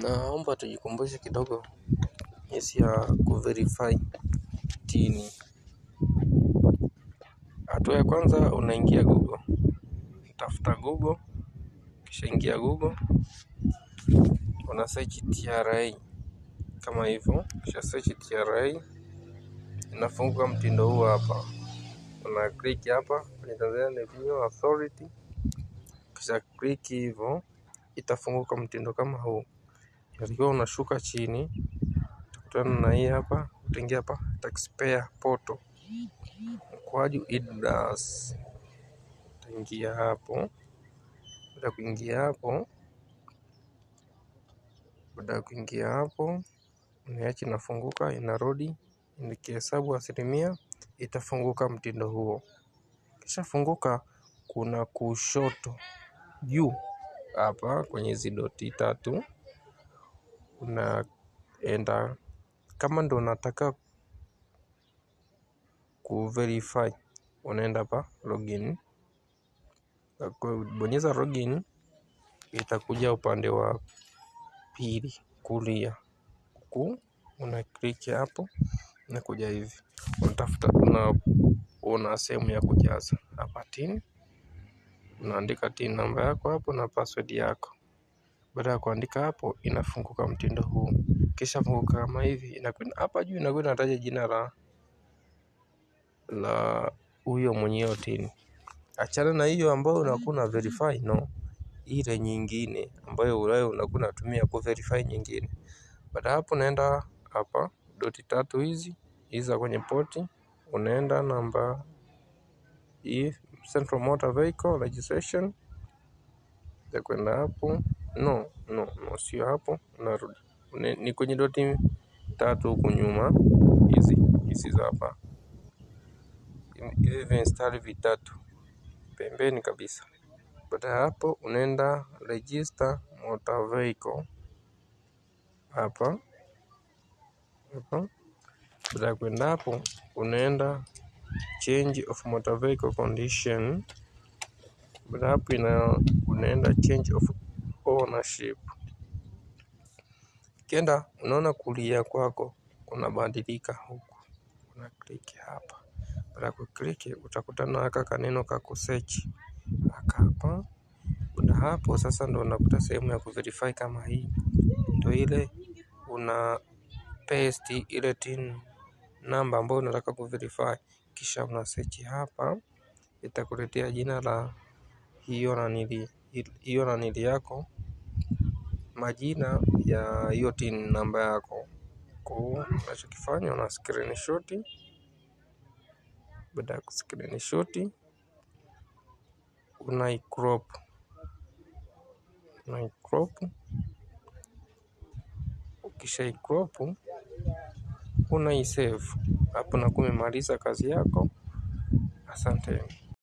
Naomba tujikumbushe kidogo jinsi ya kuverify tini. Hatua ya kwanza unaingia Google. Tafuta Google, kisha ingia Google. Una search TRA kama hivyo, kisha search TRA. Inafunguka mtindo huu hapa. Una click hapa kwenye Tanzania Revenue Authority. Kisha click hivyo, itafunguka mtindo kama huu. Unatakiwa unashuka chini. Utakutana na hii hapa, utaingia hapa taxpayer portal. Mkwaju IDRAS. Utaingia hapo. Baada ya kuingia hapo, unaacha inafunguka, inarudi, nikihesabu asilimia, itafunguka mtindo huo. Kisha funguka, kuna kushoto juu hapa kwenye hizi doti tatu, unaenda kama ndo unataka kuverify, unaenda hapa login. Bonyeza login, itakuja upande wa pili kulia huku, una click hapo, inakuja hivi. Unatafuta, una sehemu ya kujaza hapa tin, unaandika tin namba yako hapo na password yako. Baada ya kuandika hapo, inafunguka mtindo huu. Kisha funguka kama hivi, inakwenda hapa juu, inakwenda inataja jina la huyo mwenye tin. Achana na hiyo ambayo unakuwa na verify, no, ile nyingine ambayo wewe unakuwa unatumia ku verify nyingine. Baada hapo unaenda hapa doti tatu hizi za kwenye poti, unaenda namba hii Central Motor Vehicle Registration. Utakwenda hapo, no sio hapo, unarudi ni kwenye doti tatu huku nyuma, hizi za hapa, hivi vinstari vitatu pembeni kabisa. Baada hapo unaenda register motor vehicle hapa. Baada ya kwenda hapo, unaenda change of motor vehicle condition. Baada hapo unaenda change of ownership. Kienda unaona kulia kwako kuna badilika huku, una click hapa. Baada ya click utakutana haka kaneno ka kusearch hapa. Baada hapo sasa ndo unakuta sehemu ya kuverify kama hii. Ndio ile una paste ile tin namba ambayo unataka kuverify, kisha una search hapa, itakuletea jina la hiyo nanili yako, majina ya hiyo tin namba yako. Kwa unachokifanya una screenshot. Baada ya screenshot una crop, ukisha crop una save hapo, na kumemaliza kazi yako. Asante.